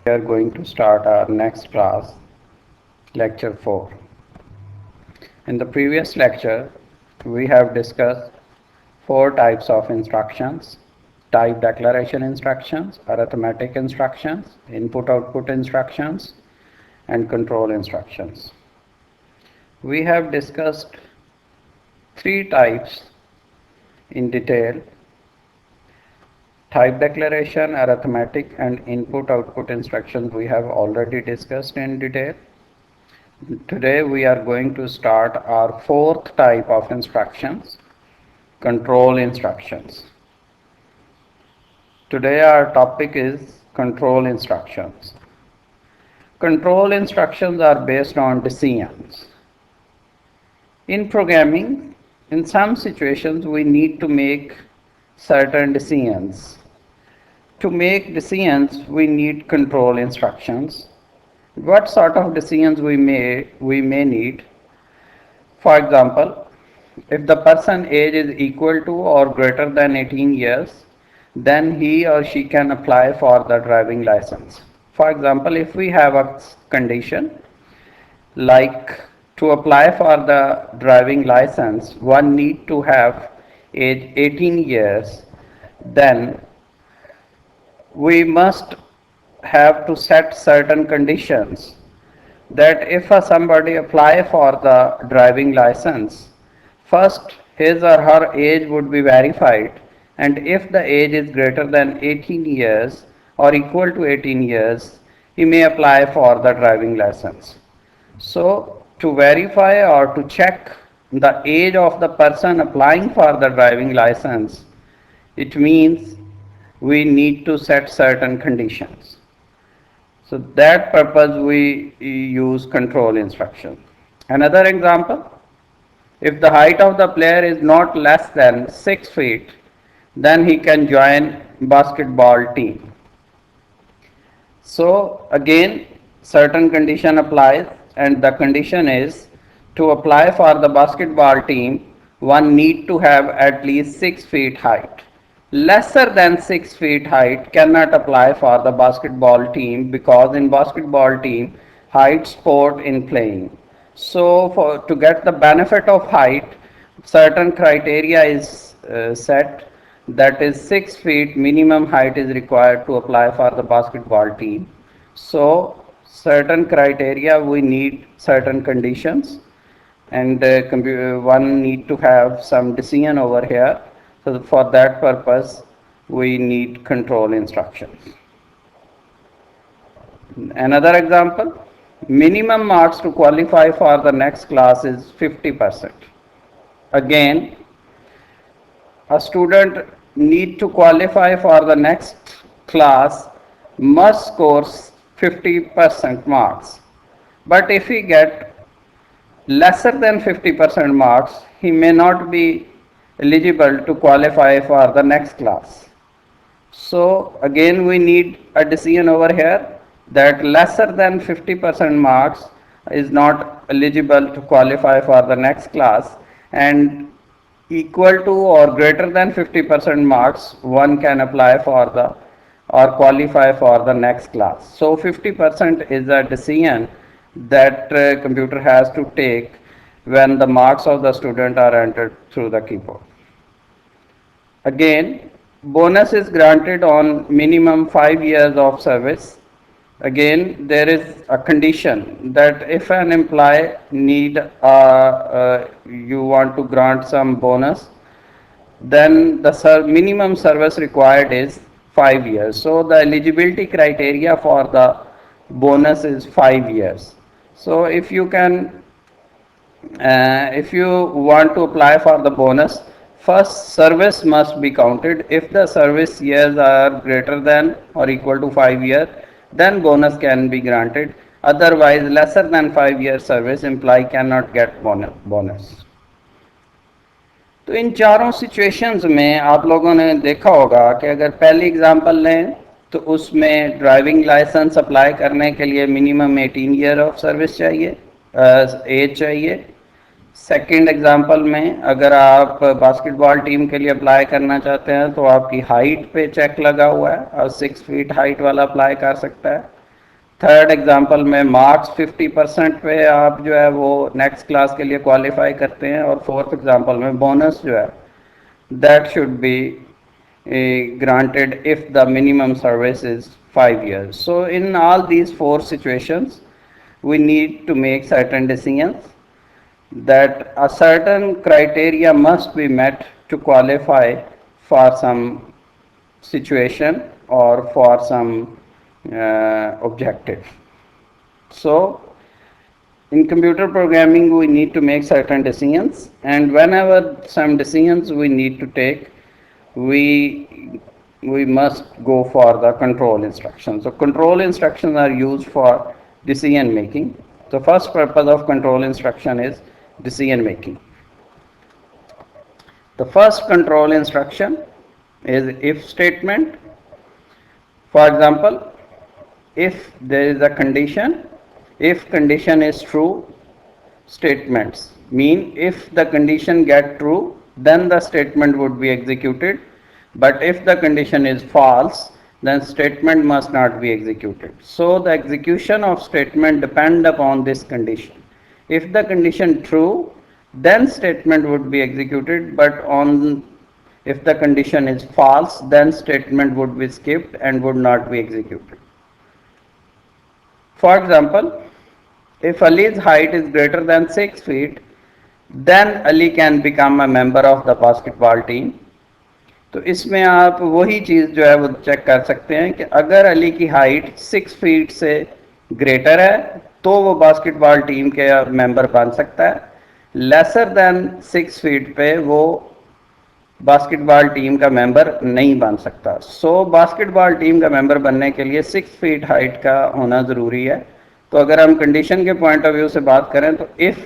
We are going to start our next class, lecture 4. In the previous lecture, we have discussed four types of instructions: type declaration instructions, arithmetic instructions, input output instructions, and control instructions. We have discussed three types in detail: type declaration, arithmetic, and input output instructions we have already discussed in detail. Today we are going to start our fourth type of instructions, control instructions. Today our topic is control instructions. Control instructions are based on decisions. In programming, in some situations we need to make certain decisions. To make decisions, we need control instructions. What sort of decisions we may need? For example, if the person age is equal to or greater than 18 years, then he or she can apply for the driving license. For example, if we have a condition like to apply for the driving license, one need to have age 18 years, then we must have to set certain conditions that if somebody apply for the driving license, first his or her age would be verified, and if the age is greater than 18 years or equal to 18 years, he may apply for the driving license. So to verify or to check the age of the person applying for the driving license, it means we need to set certain conditions. So that purpose we use control instruction. Another example, if the height of the player is not less than 6 feet, then he can join basketball team. So again, certain condition applies, and the condition is to apply for the basketball team, one need to have at least 6 feet height. Lesser than 6 feet height cannot apply for the basketball team, because in basketball team height sport in playing. So to get the benefit of height, certain criteria is set, that is 6 feet minimum height is required to apply for the basketball team. So certain criteria, we need certain conditions, and one need to have some decision over here. So for that purpose we need control instructions. Another example, minimum marks to qualify for the next class is 50%. Again, a student need to qualify for the next class must score 50% marks. But if he get lesser than 50% marks, he may not be eligible to qualify for the next class. So again we need a decision over here that lesser than 50% marks is not eligible to qualify for the next class, and equal to or greater than 50% marks one can apply for the or qualify for the next class. So 50% is a decision that computer has to take when the marks of the student are entered through the keyboard. Again, bonus is granted on minimum 5 years of service. Again, there is a condition that if an employee need you want to grant some bonus, then the minimum service required is 5 years. So the eligibility criteria for the bonus is 5 years. So if you want to apply for the bonus, first service must be counted. If the service years are greater than or equal to 5 years, then bonus can be granted. Otherwise, lesser than 5 years service, employee cannot get bonus. तो इन चारों situations में आप लोगों ने देखा होगा कि अगर पहली एग्जांपल लें तो उसमें ड्राइविंग लाइसेंस अप्लाई करने के लिए मिनिमम 18 ईयर ऑफ सर्विस चाहिए, एज चाहिए। सेकंड एग्जांपल में अगर आप बास्केटबॉल टीम के लिए अप्लाई करना चाहते हैं तो आपकी हाइट पे चेक लगा हुआ है और 6 फीट हाइट वाला अप्लाई कर सकता है। थर्ड एग्जांपल में मार्क्स 50% पे आप जो है वो नेक्स्ट क्लास के लिए क्वालिफाई करते हैं, और फोर्थ एग्जांपल में बोनस जो है that should be granted if the minimum service is 5 years. So in all these four situations we need to make certain decisions that a certain criteria must be met to qualify for some situation or for some objective. So in computer programming we need to make certain decisions, and whenever some decisions we need to take, we must go for the control instructions. So control instructions are used for decision making. The first purpose of control instruction is decision making. The first control instruction is if statement. For example, if there is a condition, if condition is true, statements mean if the condition get true, then the statement would be executed, but if the condition is false, then statement must not be executed. So the execution of statement depend upon this condition. If the condition true, then statement would be executed, but on if the condition is false, then statement would be skipped and would not be executed. For example, if Ali's height is greater than 6 feet, then Ali can become a member of the basketball team. तो इसमें आप वही चीज़ जो है वो check कर सकते हैं कि अगर अली की हाइट 6 फीट से ग्रेटर है तो वो बास्केटबॉल टीम के मेंबर बन सकता है, लेसर देन 6 फीट पे वो बास्केटबॉल टीम का मेंबर नहीं बन सकता. सो बास्केटबॉल टीम का मेंबर बनने के लिए 6 फीट हाइट का होना ज़रूरी है. तो अगर हम कंडीशन के पॉइंट ऑफ व्यू से बात करें तो if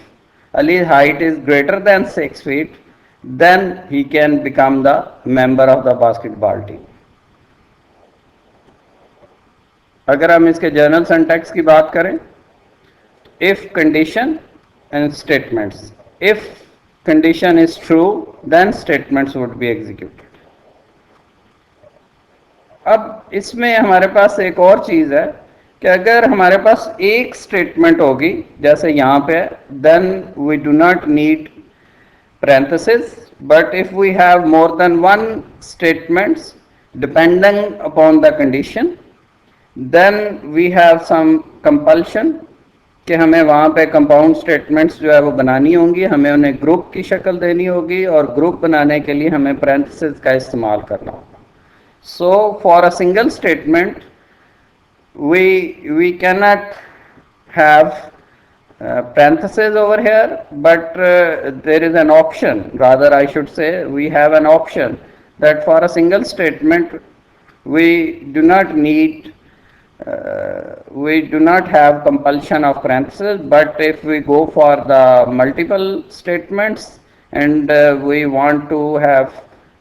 Ali height is greater than 6 feet, then he can become the member of the basketball team. अगर हम इसके जनरल सिंटैक्स की बात करें, if condition and statements. If condition is true, then statements would be executed. अब इसमें हमारे पास एक और चीज़ है कि अगर हमारे पास एक स्टेटमेंट होगी जैसे यहाँ पे, then we do not need parenthesis, but if we have more than one statements depending upon the condition, then we have some compulsion कि हमें वहाँ पे कंपाउंड स्टेटमेंट्स जो है वो बनानी होंगी, हमें उन्हें ग्रुप की शक्ल देनी होगी और ग्रुप बनाने के लिए हमें parenthesis का इस्तेमाल करना होगा. So for a single statement we cannot have parentheses over here, but there is an option, rather I should say we have an option that for a single statement we do not need we do not have compulsion of parentheses, but if we go for the multiple statements and we want to have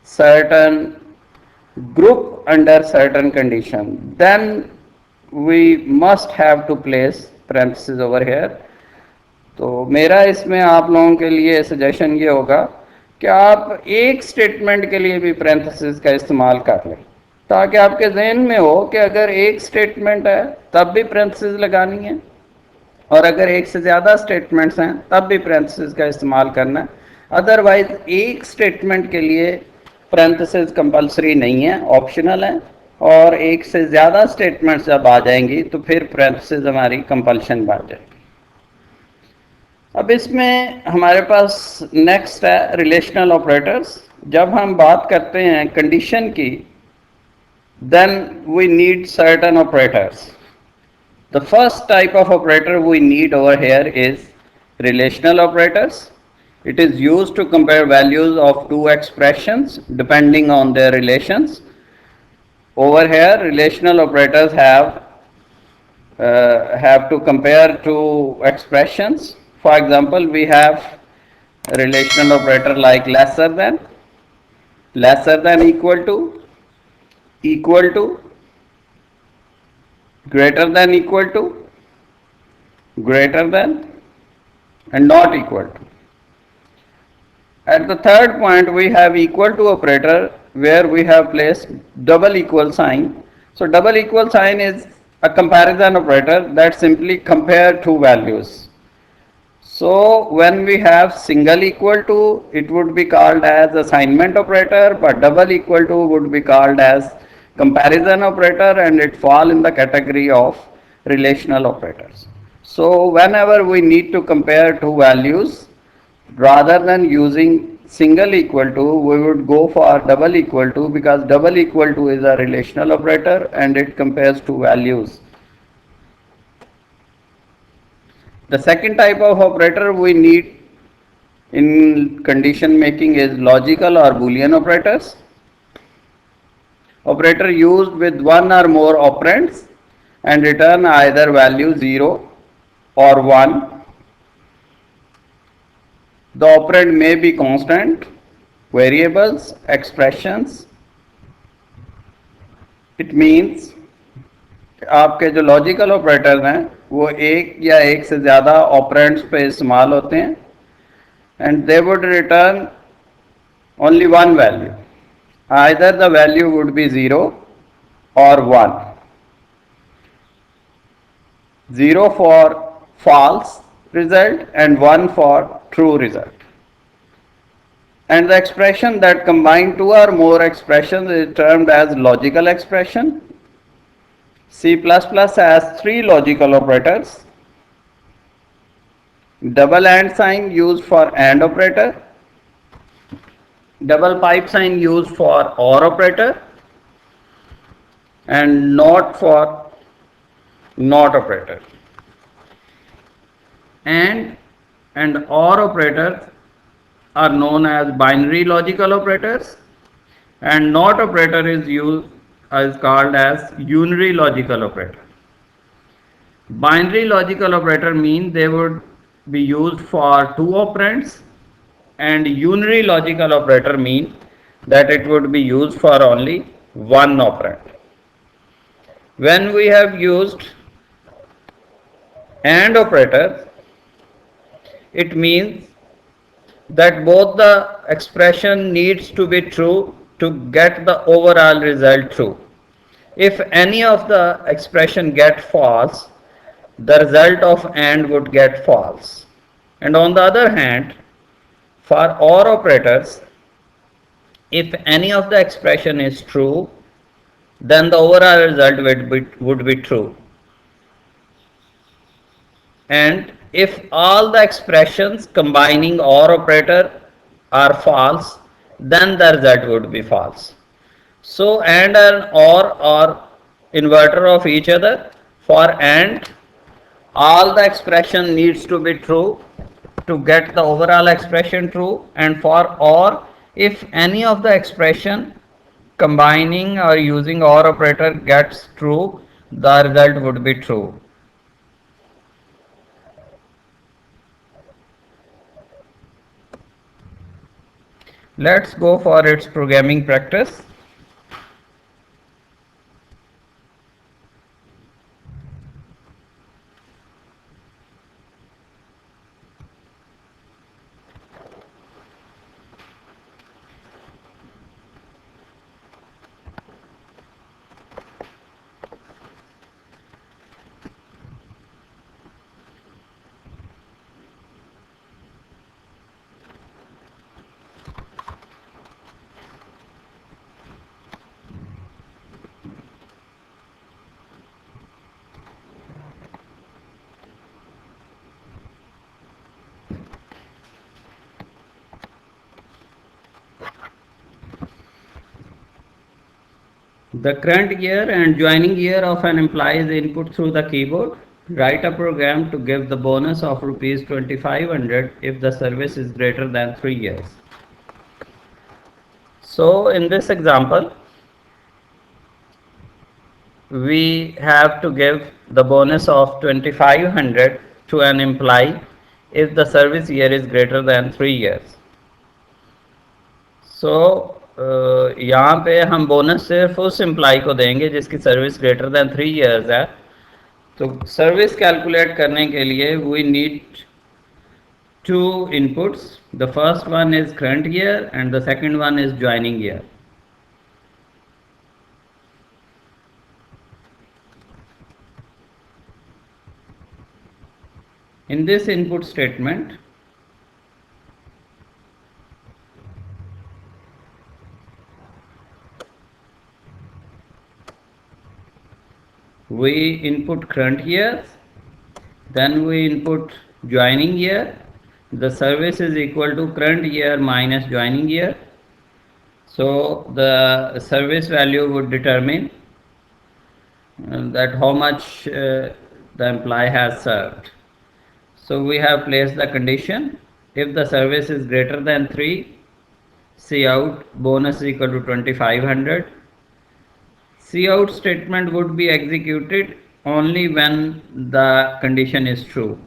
certain group under certain condition, then we must have to place parentheses over here. तो मेरा इसमें आप लोगों के लिए suggestion ये होगा कि आप एक स्टेटमेंट के लिए भी पैरेंथेसिस का इस्तेमाल कर लें, ताकि आपके जहन में हो कि अगर एक स्टेटमेंट है तब भी पैरेंथेसिस लगानी है, और अगर एक से ज़्यादा स्टेटमेंट्स हैं तब भी पैरेंथेसिस का इस्तेमाल करना है. अदरवाइज एक स्टेटमेंट के लिए पैरेंथेसिस कंपलसरी नहीं है, ऑप्शनल है, और एक से ज़्यादा स्टेटमेंट्स जब आ जाएंगी तो फिर पैरेंथेसिस हमारी कंपल्शन बन जाएगी. अब इसमें हमारे पास नेक्स्ट है रिलेशनल ऑपरेटर्स. जब हम बात करते हैं कंडीशन की, then we need certain operators. The first type of operator we need over here is relational operators. It is used to compare values of two expressions depending on their relations. Over here, relational operators have to compare two expressions. For example, we have a relational operator like lesser than, equal to, greater than equal to, greater than, and not equal to. At the third point, we have equal to operator where we have placed double equal sign. So double equal sign is a comparison operator that simply compare two values. So when we have single equal to, it would be called as assignment operator, but double equal to would be called as comparison operator, and it fall in the category of relational operators. So whenever we need to compare two values, rather than using single equal to, we would go for double equal to, because double equal to is a relational operator and it compares two values. The second type of operator we need in condition making is logical or Boolean operators. Operator used with one or more operands and return either value 0 or 1. The operand may be constant, variables, expressions. It means आपके जो logical operators हैं वो एक या एक से ज़्यादा operands पे इस्तेमाल होते हैं and they would return only one value. Either the value would be 0 or 1. 0 for false result and 1 for true result. And the expression that combine two or more expressions is termed as logical expression. C++ has three logical operators. Double and sign used for AND operator, double pipe sign used for OR operator, and not for NOT operator. And OR operators are known as binary logical operators, and NOT operator is called as unary logical operator. Binary logical operator means they would be used for two operands, and unary logical operator means that it would be used for only one operand. When we have used AND operator, it means that both the expression needs to be true to get the overall result true. If any of the expression get false, the result of AND would get false. And on the other hand, for OR operators, if any of the expression is true, then the overall result would be true. And if all the expressions combining OR operator are false, then the result would be false. So AND and OR are inverter of each other. For AND, all the expression needs to be true to get the overall expression true, and for OR, if any of the expression combining or using OR operator gets true, the result would be true. Let's go for its programming practice. The current year and joining year of an employee is input through the keyboard. Write a program to give the bonus of rupees 2500 if the service is greater than 3 years. So in this example, we have to give the bonus of 2500 to an employee if the service year is greater than 3 years. So यहाँ पे हम bonus सिर्फ उस employ को देंगे जिसकी service greater than 3 years है. तो सर्विस कैलकुलेट करने के लिए we need two inputs. The first one is current year and the second one is joining year. In this input statement, we input current year, then we input joining year. The service is equal to current year minus joining year. So the service value would determine that how much the employee has served. So we have placed the condition. If the service is greater than 3, C out bonus is equal to 2500. C out statement would be executed only when the condition is true.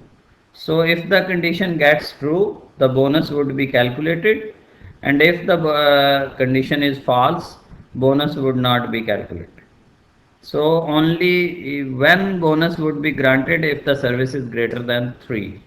So if the condition gets true, the bonus would be calculated, and if the condition is false, bonus would not be calculated. So only when bonus would be granted if the service is greater than 3.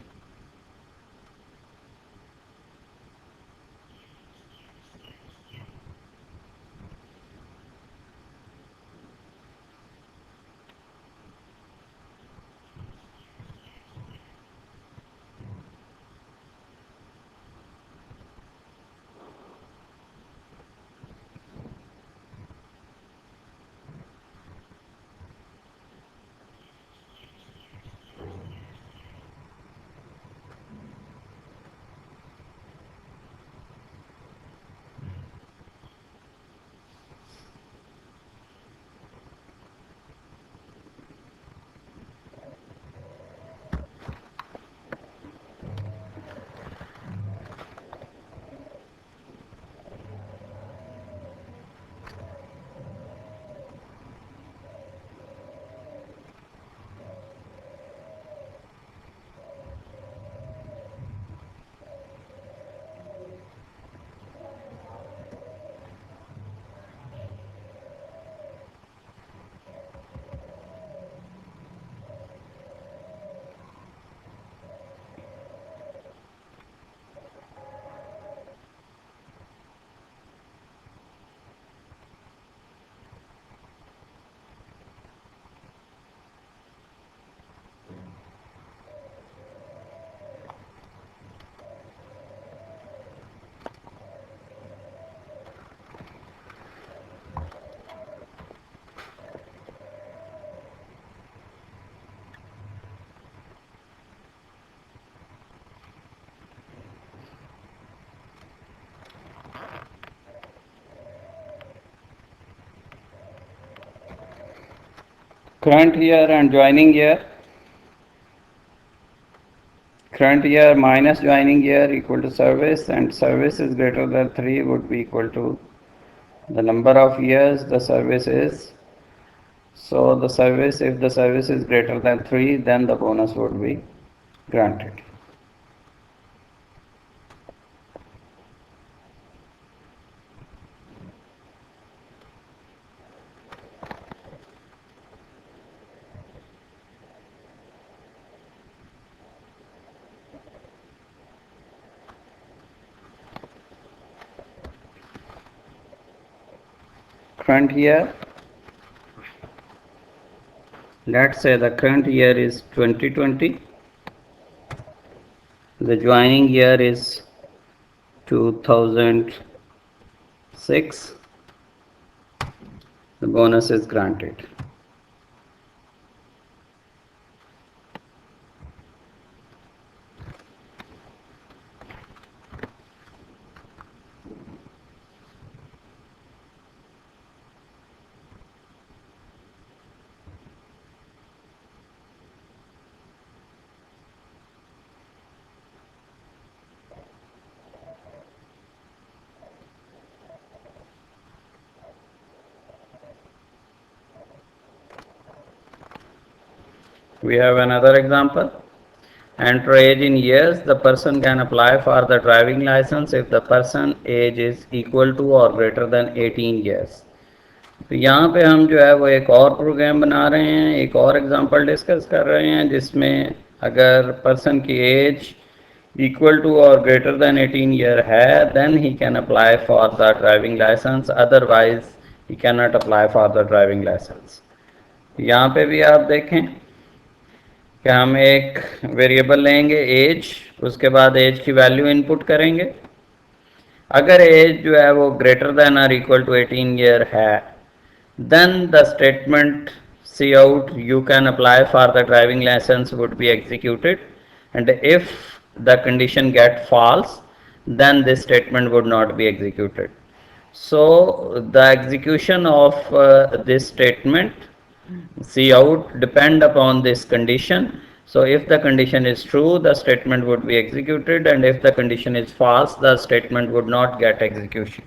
Current year and joining year. Current year minus joining year equal to service, and service is greater than 3 would be equal to the number of years the service is. So the service, if the service is greater than 3, then the bonus would be granted. Current year, let's say the current year is 2020, the joining year is 2006, the bonus is granted. We have another example. Enter age in years. The person can apply for the driving license if the person age is equal to or greater than 18 years. तो यहाँ पे हम जो है वो एक और programme बना रहे हैं, एक और एग्जांपल डिस्कस कर रहे हैं जिसमें अगर पर्सन की as equal to or greater than 18 year है, then he can apply for the driving license, otherwise he cannot apply for the driving license. यहाँ पे भी आप देखें कि हम एक वेरिएबल लेंगे एज, उसके बाद एज की वैल्यू इनपुट करेंगे। अगर एज जो है वो ग्रेटर देन और इक्वल टू 18 ईयर है, then the statement see out you can apply for the driving license would be executed, and if the condition get false, then this statement would not be executed. So the execution of this statement see out depend upon this condition. So if the condition is true, the statement would be executed, and if the condition is false, the statement would not get execution.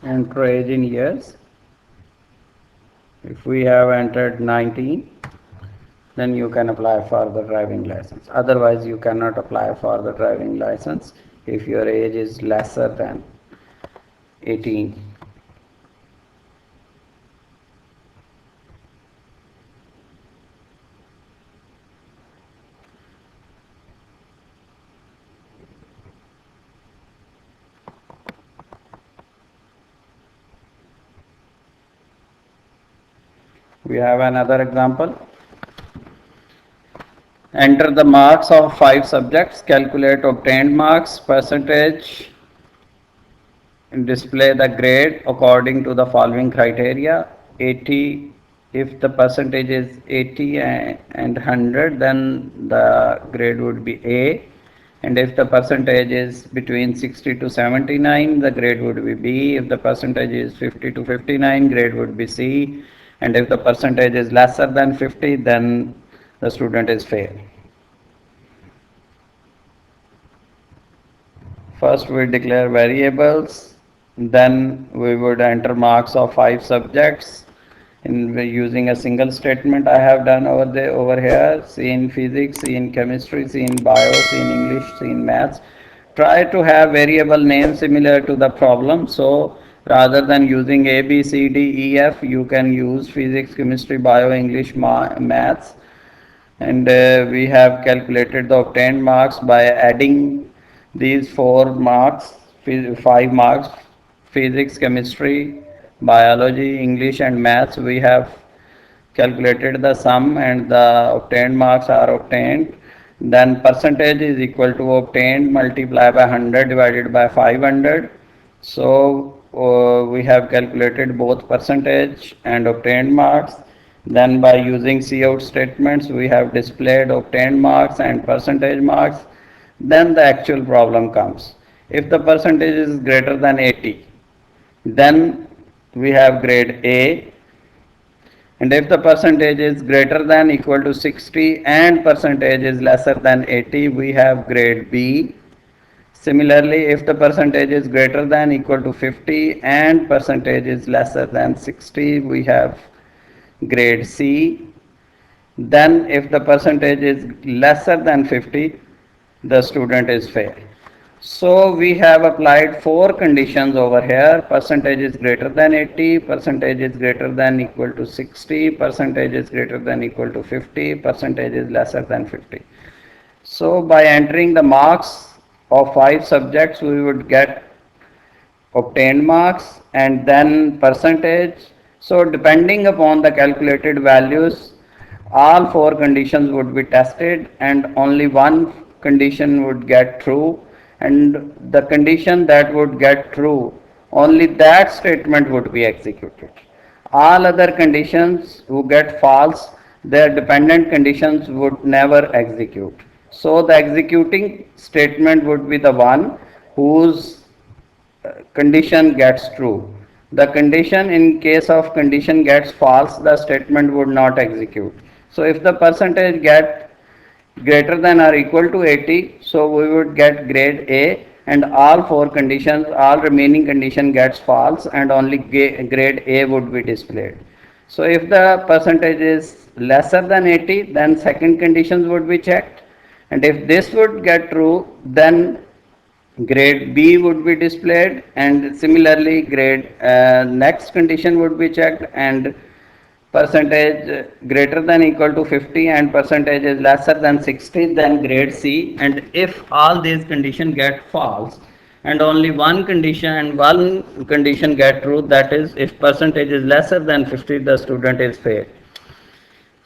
Enter age in years. If we have entered 19, then you can apply for the driving license. Otherwise, you cannot apply for the driving license if your age is lesser than 18. We have another example. Enter the marks of 5 subjects, calculate obtained marks, percentage, and display the grade according to the following criteria. 80, if the percentage is 80 and 100, then the grade would be A. And if the percentage is between 60 to 79, the grade would be B. If the percentage is 50 to 59, grade would be C. And if the percentage is lesser than 50, then the student is fail. First we declare variables, then we would enter marks of 5 subjects in using a single statement I have done over here. C in physics, C in chemistry, C in bio, C in English, C in maths. Try to have variable names similar to the problem. So rather than using A, B, C, D, E, F, you can use physics, chemistry, bio, English, maths. And we have calculated the obtained marks by adding these 4 marks, 5 marks, physics, chemistry, biology, English and maths. We have calculated the sum and the obtained marks are obtained. Then percentage is equal to obtained multiplied by 100 divided by 500. So we have calculated both percentage and obtained marks. Then by using cout statements, we have displayed obtained marks and percentage marks. Then the actual problem comes. If the percentage is greater than 80, then we have grade A. And if the percentage is greater than equal to 60 and percentage is lesser than 80, we have grade B. Similarly, if the percentage is greater than equal to 50 and percentage is lesser than 60, we have grade C. Then if the percentage is lesser than 50, the student is fail. So we have applied 4 conditions over here. Percentage is greater than 80, percentage is greater than equal to 60, percentage is greater than equal to 50, percentage is lesser than 50. So by entering the marks of 5 subjects, we would get obtained marks and then percentage. So depending upon the calculated values, all 4 conditions would be tested and only one condition would get true, and the condition that would get true, only that statement would be executed. All other conditions who get false, their dependent conditions would never execute. So the executing statement would be the one whose condition gets true. The condition, in case of condition gets false, the statement would not execute. So if the percentage get greater than or equal to 80, so we would get grade A, and all 4 conditions, all remaining condition gets false and only grade A would be displayed. So if the percentage is lesser than 80, then second conditions would be checked, and if this would get true, then grade B would be displayed, and similarly grade next condition would be checked, and percentage greater than equal to 50 and percentage is lesser than 60, then grade C. And if all these conditions get false and only one condition get true, that is if percentage is lesser than 50, the student is fail.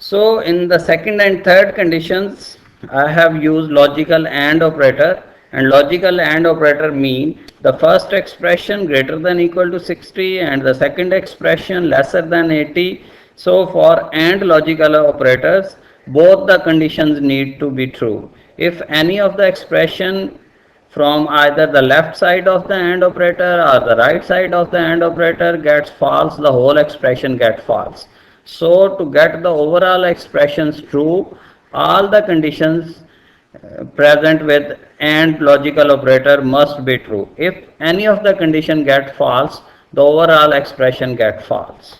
So in the second and third conditions, I have used logical AND operator, and logical AND operator mean the first expression greater than equal to 60 and the second expression lesser than 80. So for AND logical operators, both the conditions need to be true. If any of the expression from either the left side of the AND operator or the right side of the AND operator gets false, the whole expression gets false. So to get the overall expressions true, all the conditions present with AND logical operator must be true. If any of the condition get false, the overall expression get false.